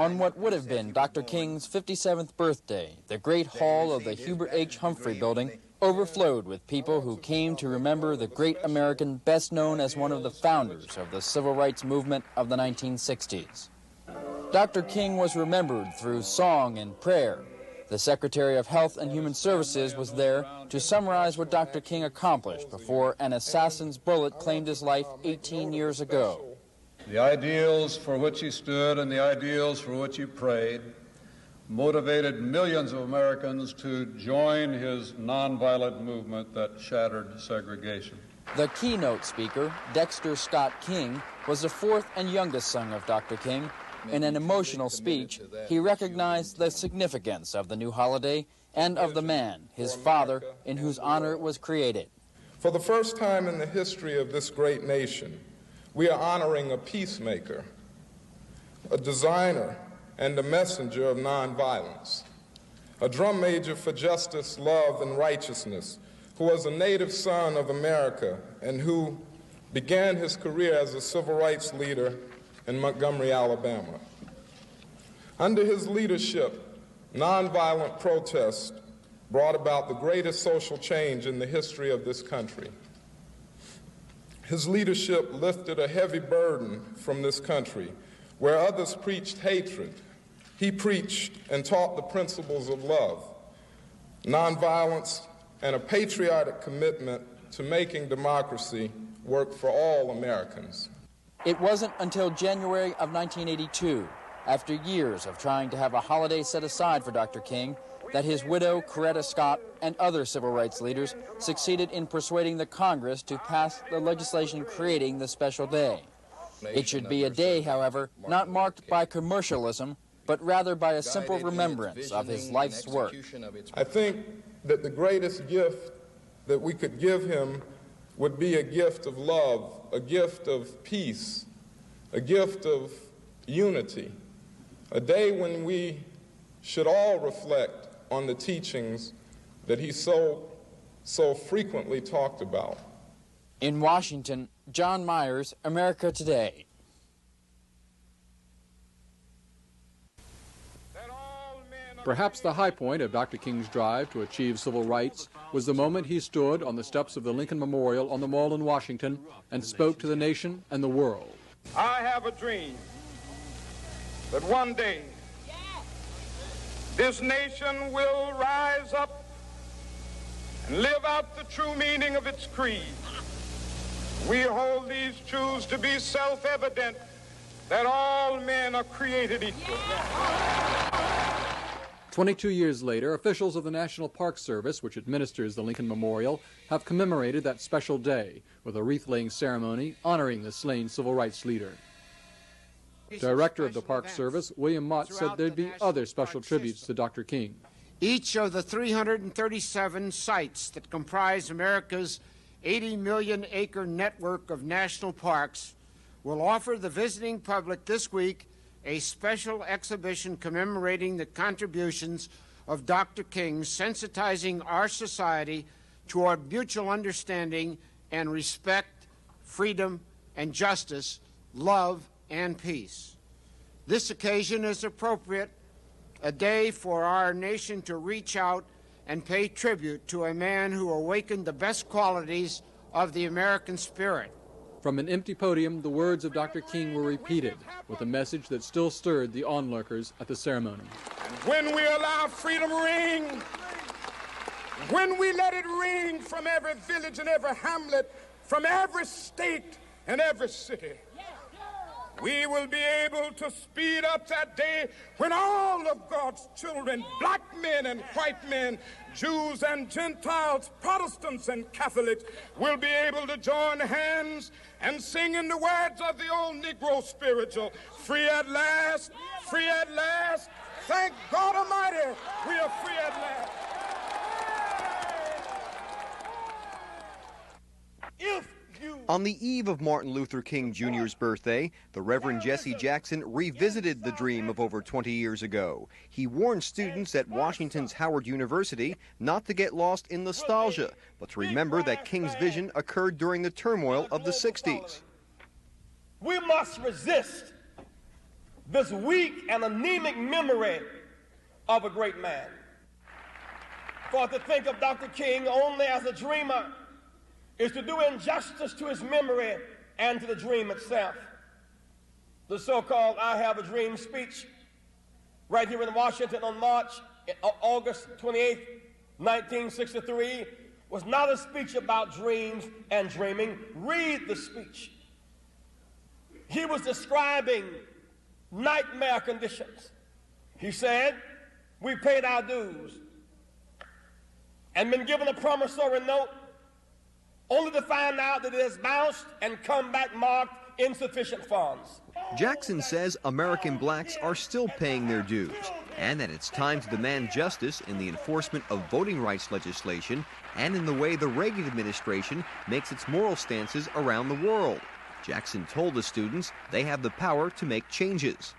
On what would have been Dr. King's 57th birthday, the Great Hall of the Hubert H. Humphrey Building overflowed with people who came to remember the great American best known as one of the founders of the civil rights movement of the 1960s. Dr. King was remembered through song and prayer. The Secretary of Health and Human Services was there to summarize what Dr. King accomplished before an assassin's bullet claimed his life 18 years ago. The ideals for which he stood and the ideals for which he prayed motivated millions of Americans to join his nonviolent movement that shattered segregation. The keynote speaker, Dexter Scott King, was the fourth and youngest son of Dr. King. In an emotional speech, he recognized the significance of the new holiday and of the man, his father, in whose honor it was created. For the first time in the history of this great nation, we are honoring a peacemaker, a designer, and a messenger of nonviolence, a drum major for justice, love, and righteousness, who was a native son of America and who began his career as a civil rights leader in Montgomery, Alabama. Under his leadership, nonviolent protest brought about the greatest social change in the history of this country. His leadership lifted a heavy burden from this country. Where others preached hatred, he preached and taught the principles of love, nonviolence, and a patriotic commitment to making democracy work for all Americans. It wasn't until January of 1982, after years of trying to have a holiday set aside for Dr. King, that his widow, Coretta Scott, and other civil rights leaders succeeded in persuading the Congress to pass the legislation creating the special day. It should be a day, however, not marked by commercialism, but rather by a simple remembrance of his life's work. I think that the greatest gift that we could give him would be a gift of love, a gift of peace, a gift of unity, a day when we should all reflect on the teachings that he so frequently talked about. In Washington, John Myers, America Today. Perhaps the high point of Dr. King's drive to achieve civil rights was the moment he stood on the steps of the Lincoln Memorial on the Mall in Washington and spoke to the nation and the world. I have a dream that one day this nation will rise up and live out the true meaning of its creed. We hold these truths to be self-evident, that all men are created equal. 22 years later, officials of the National Park Service, which administers the Lincoln Memorial, have commemorated that special day with a wreath-laying ceremony honoring the slain civil rights leader. Director of the Park Service, William Mott, said there'd be other special tributes to Dr. King. Each of the 337 sites that comprise America's 80 million acre network of national parks will offer the visiting public this week a special exhibition commemorating the contributions of Dr. King, sensitizing our society toward mutual understanding and respect, freedom and justice, love and peace. This occasion is appropriate, a day for our nation to reach out and pay tribute to a man who awakened the best qualities of the American spirit. From an empty podium, the words of Dr. King were repeated with a message that still stirred the onlookers at the ceremony. When we allow freedom ring, when we let it ring from every village and every hamlet, from every state and every city, we will be able to speed up that day when all of God's children, black men and white men, Jews and Gentiles, Protestants and Catholics, will be able to join hands and sing in the words of the old Negro spiritual, free at last, thank God Almighty, we are free at last. On the eve of Martin Luther King Jr.'s birthday, the Reverend Jesse Jackson revisited the dream of over 20 years ago. He warned students at Washington's Howard University not to get lost in nostalgia, but to remember that King's vision occurred during the turmoil of the 60s. We must resist this weak and anemic memory of a great man. For to think of Dr. King only as a dreamer is to do injustice to his memory and to the dream itself. The so-called I Have a Dream speech right here in Washington on August 28, 1963, was not a speech about dreams and dreaming. Read the speech. He was describing nightmare conditions. He said, we paid our dues and been given a promissory note only to find out that it has bounced and come back marked insufficient funds. Jackson says American blacks are still paying their dues and that it's time to demand justice in the enforcement of voting rights legislation and in the way the Reagan administration makes its moral stances around the world. Jackson told the students they have the power to make changes.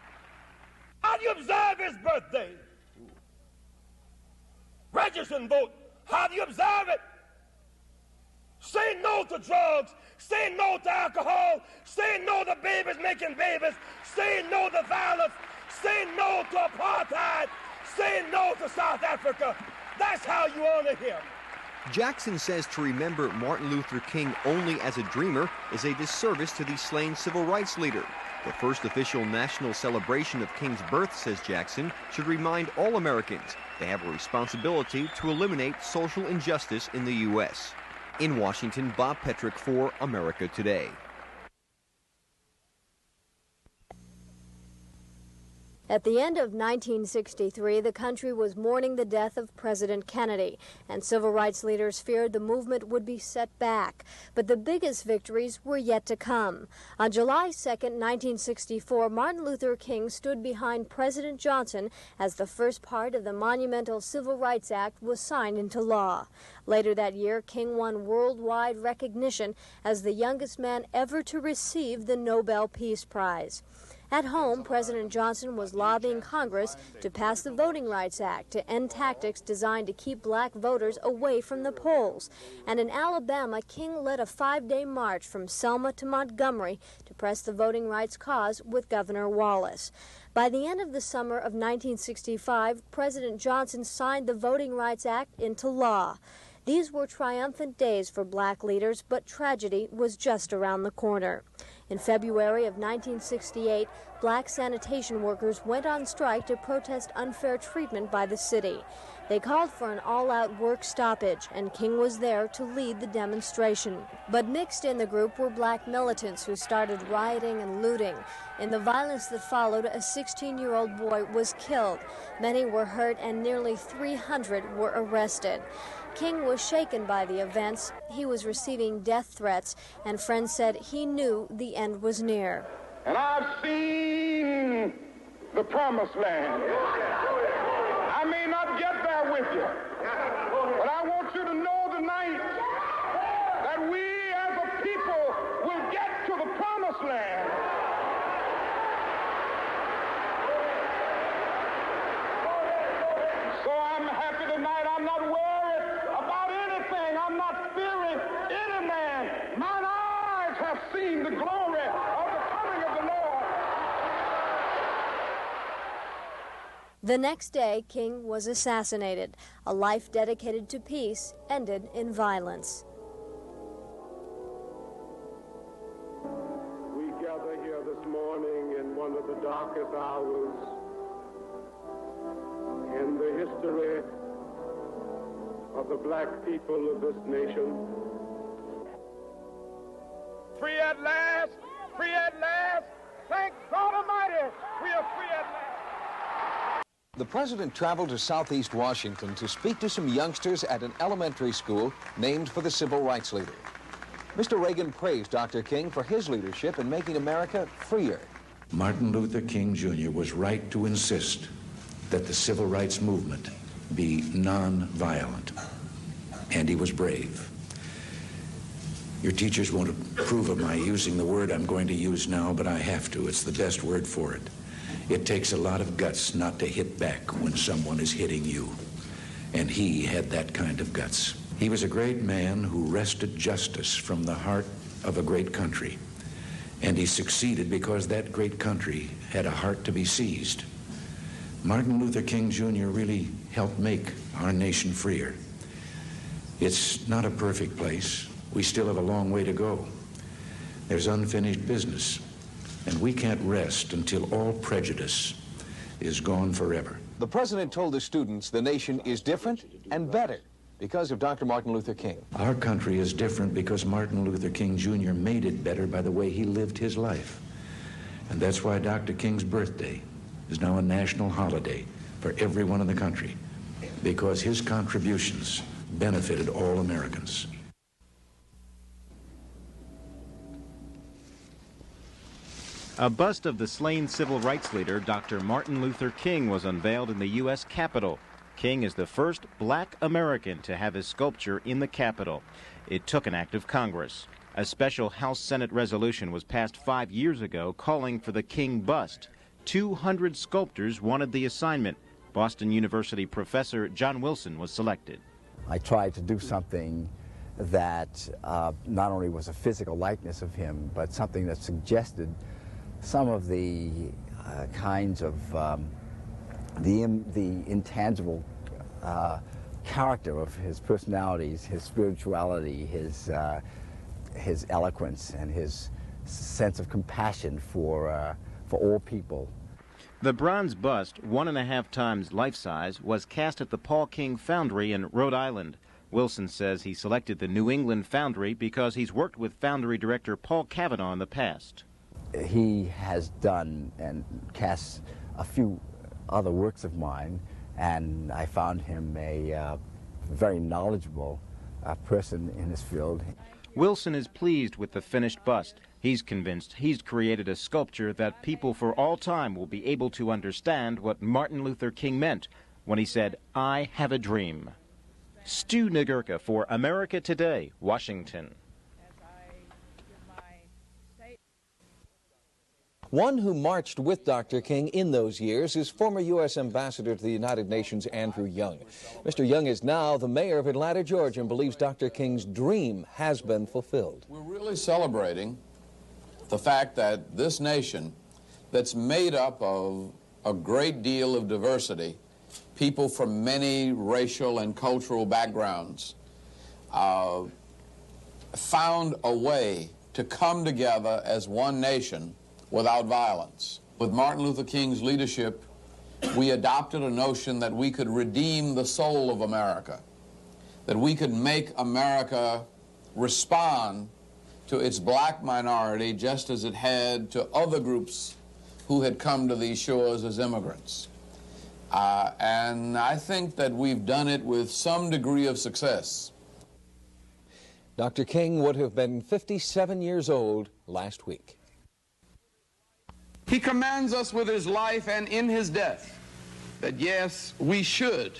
How do you observe his birthday? Register and vote. How do you observe it? Say no to drugs. Say no to alcohol. Say no to babies making babies. Say no to violence. Say no to apartheid. Say no to South Africa. That's how you honor him. Jackson says to remember Martin Luther King only as a dreamer is a disservice to the slain civil rights leader. The first official national celebration of King's birth, says Jackson, should remind all Americans they have a responsibility to eliminate social injustice in the U.S. In Washington, Bob Petrick for America Today. At the end of 1963, the country was mourning the death of President Kennedy, and civil rights leaders feared the movement would be set back. But the biggest victories were yet to come. On July 2, 1964, Martin Luther King stood behind President Johnson as the first part of the monumental Civil Rights Act was signed into law. Later that year, King won worldwide recognition as the youngest man ever to receive the Nobel Peace Prize. At home, President Johnson was lobbying Congress to pass the Voting Rights Act to end tactics designed to keep black voters away from the polls. And in Alabama, King led a 5-day march from Selma to Montgomery to press the voting rights cause with Governor Wallace. By the end of the summer of 1965, President Johnson signed the Voting Rights Act into law. These were triumphant days for black leaders, but tragedy was just around the corner. In February of 1968, black sanitation workers went on strike to protest unfair treatment by the city. They called for an all-out work stoppage, and King was there to lead the demonstration. But mixed in the group were black militants who started rioting and looting. In the violence that followed, a 16-year-old boy was killed. Many were hurt, and nearly 300 were arrested. King was shaken by the events. He was receiving death threats, and friends said he knew the end was near. And I've seen the promised land. I may not get there with you, but I want you to know tonight that we as a people will get to the promised land. So I'm happy tonight. I'm not worried about anything. I'm not fearing any man. Mine eyes have seen the glory of the coming of the Lord. The next day, King was assassinated. A life dedicated to peace ended in violence. We gather here this morning in one of the darkest hours in the history of the black people of this nation. Free at last! Free at last! Thank God Almighty, we are free at last! The president traveled to Southeast Washington to speak to some youngsters at an elementary school named for the civil rights leader. Mr. Reagan praised Dr. King for his leadership in making America freer. Martin Luther King Jr. was right to insist that the civil rights movement be non-violent, and he was brave. Your teachers won't approve of my using the word I'm going to use now, but I have to. It's the best word for it. It takes a lot of guts not to hit back when someone is hitting you, and he had that kind of guts. He was a great man who wrested justice from the heart of a great country, And he succeeded because that great country had a heart to be seized. Martin Luther King Jr. really helped make our nation freer. It's not a perfect place. We still have a long way to go. There's unfinished business, and we can't rest until all prejudice is gone forever. The president told the students the nation is different and better because of Dr. Martin Luther King. Our country is different because Martin Luther King Jr. made it better by the way he lived his life. And that's why Dr. King's birthday is now a national holiday for everyone in the country, because his contributions benefited all Americans. A bust of the slain civil rights leader, Dr. Martin Luther King, was unveiled in the U.S. Capitol. King is the first black American to have his sculpture in the Capitol. It took an act of Congress. A special House-Senate resolution was passed 5 years ago calling for the King bust. 200 sculptors wanted the assignment. Boston University professor John Wilson was selected. I tried to do something that not only was a physical likeness of him, but something that suggested some of the kinds of the intangible character of his personalities, his spirituality, his eloquence, and his sense of compassion for all people. The bronze bust, 1.5 times life-size, was cast at the Paul King Foundry in Rhode Island. Wilson says he selected the New England Foundry because he's worked with Foundry director Paul Cavanaugh in the past. He has done and cast a few other works of mine, and I found him a very knowledgeable person in this field. Wilson is pleased with the finished bust. He's convinced he's created a sculpture that people for all time will be able to understand what Martin Luther King meant when he said, "I have a dream." Stu Nagurka for America Today, Washington. One who marched with Dr. King in those years is former U.S. Ambassador to the United Nations, Andrew Young. Mr. Young is now the mayor of Atlanta, Georgia, and believes Dr. King's dream has been fulfilled. We're really celebrating the fact that this nation, that's made up of a great deal of diversity, people from many racial and cultural backgrounds, found a way to come together as one nation without violence. With Martin Luther King's leadership, we adopted a notion that we could redeem the soul of America, that we could make America respond to its black minority just as it had to other groups who had come to these shores as immigrants. And I think that we've done it with some degree of success. Dr. King would have been 57 years old last week. He commands us with his life and in his death that, yes, we should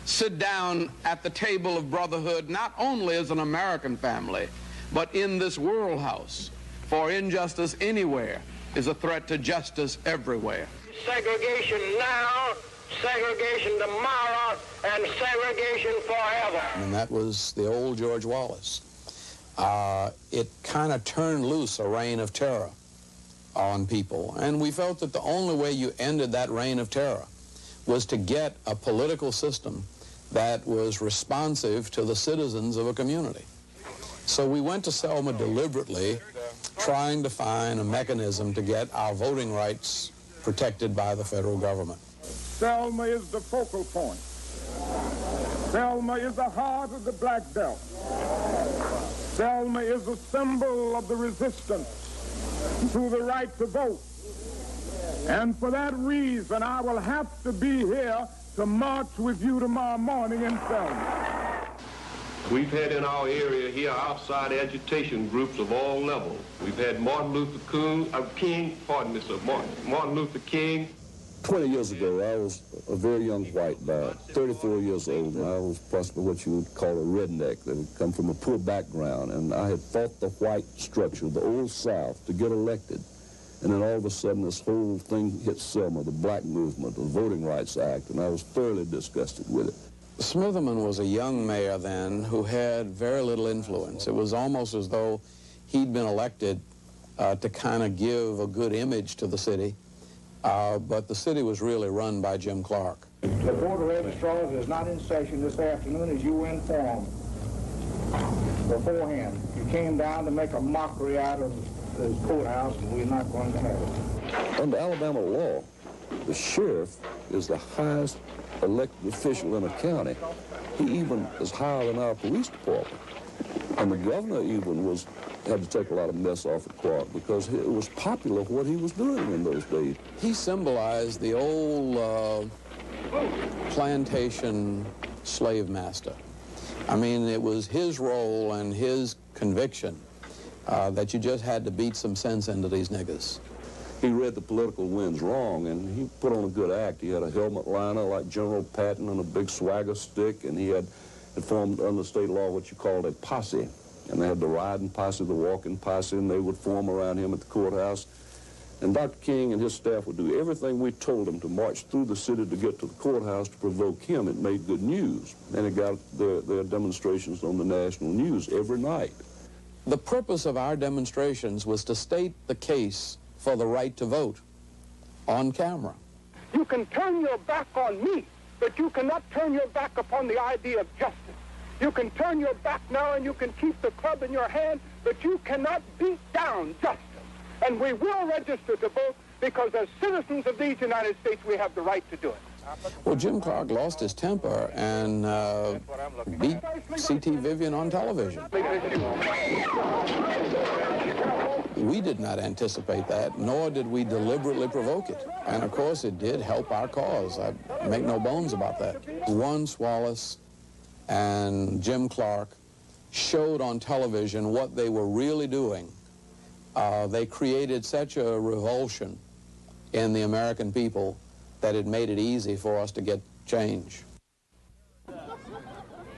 sit down at the table of brotherhood, not only as an American family, but in this world house. For injustice anywhere is a threat to justice everywhere. Segregation now, segregation tomorrow, and segregation forever. And that was the old George Wallace. It kind of turned loose a reign of terror on people. And we felt that the only way you ended that reign of terror was to get a political system that was responsive to the citizens of a community. So we went to Selma deliberately, trying to find a mechanism to get our voting rights protected by the federal government. Selma is the focal point. Selma is the heart of the Black Belt. Selma is a symbol of the resistance to the right to vote. And for that reason, I will have to be here to march with you tomorrow morning in Selma. We've had in our area here outside agitation groups of all levels. We've had Martin Luther King, Martin Luther King. 20 years ago, I was a very young white man, 34 years old, and I was possibly what you would call a redneck that had come from a poor background, and I had fought the white structure, the old South, to get elected. And then all of a sudden, this whole thing hit Selma, the black movement, the Voting Rights Act, and I was thoroughly disgusted with it. Smitherman was a young mayor then who had very little influence. It was almost as though he'd been elected to kind of give a good image to the city. But the city was really run by Jim Clark. The Board of Registrars is not in session this afternoon, as you were informed beforehand. You came down to make a mockery out of this courthouse, and we're not going to have it. Under Alabama law, the sheriff is the highest elected official in a county. He even is higher than our police department. And the governor even had to take a lot of mess off of Clark because it was popular what he was doing in those days. He symbolized the old plantation slave master. I mean, it was his role and his conviction that you just had to beat some sense into these niggas. He read the political winds wrong, and he put on a good act. He had a helmet liner like General Patton and a big swagger stick, and he had formed under state law what you called a posse. And they had the riding posse, the walking posse, and they would form around him at the courthouse. And Dr. King and his staff would do everything we told them to march through the city to get to the courthouse to provoke him. It made good news. And it got their demonstrations on the national news every night. The purpose of our demonstrations was to state the case for the right to vote on camera. You can turn your back on me, but you cannot turn your back upon the idea of justice. You can turn your back now and you can keep the club in your hand, but you cannot beat down justice. And we will register to vote because as citizens of these United States, we have the right to do it. Well, Jim Clark lost his temper and beat C.T. Vivian on television. We did not anticipate that, nor did we deliberately provoke it. And of course, it did help our cause. I make no bones about that. Once Wallace and Jim Clark showed on television what they were really doing, they created such a revulsion in the American people that it made it easy for us to get change.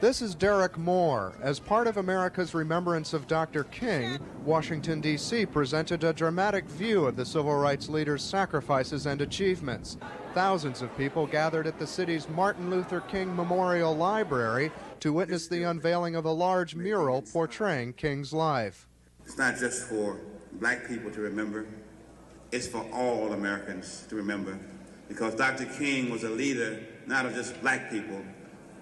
This is Derek Moore. As part of America's remembrance of Dr. King, Washington, D.C. presented a dramatic view of the civil rights leader's sacrifices and achievements. Thousands of people gathered at the city's Martin Luther King Memorial Library to witness the unveiling of a large mural portraying King's life. It's not just for black people to remember, it's for all Americans to remember, because Dr. King was a leader not of just black people,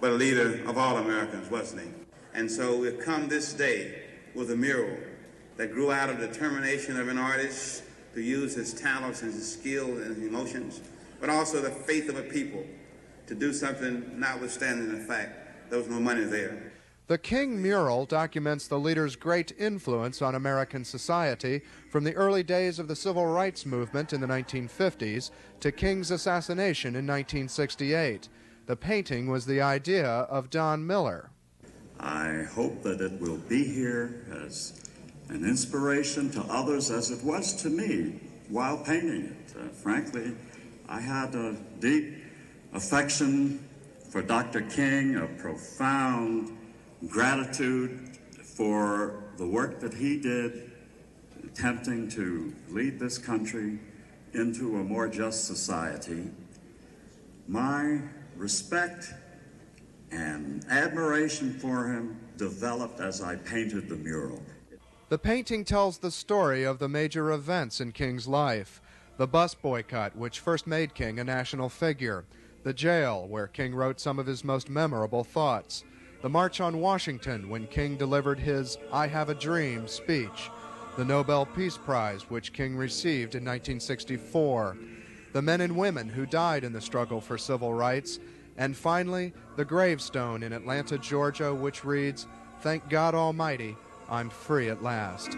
but a leader of all Americans, wasn't he? And so we've come this day with a mural that grew out of the determination of an artist to use his talents and his skill and his emotions, but also the faith of a people to do something notwithstanding the fact there was no money there. The King mural documents the leader's great influence on American society from the early days of the civil rights movement in the 1950s to King's assassination in 1968. The painting was the idea of Don Miller. I hope that it will be here as an inspiration to others as it was to me while painting it. Frankly, I had a deep affection for Dr. King, a profound gratitude for the work that he did attempting to lead this country into a more just society. My respect and admiration for him developed as I painted the mural. The painting tells the story of the major events in King's life. The bus boycott, which first made King a national figure. The jail, where King wrote some of his most memorable thoughts. The March on Washington, when King delivered his "I Have a Dream" speech. The Nobel Peace Prize, which King received in 1964. The men and women who died in the struggle for civil rights. And finally, the gravestone in Atlanta, Georgia, which reads, "Thank God Almighty, I'm free at last."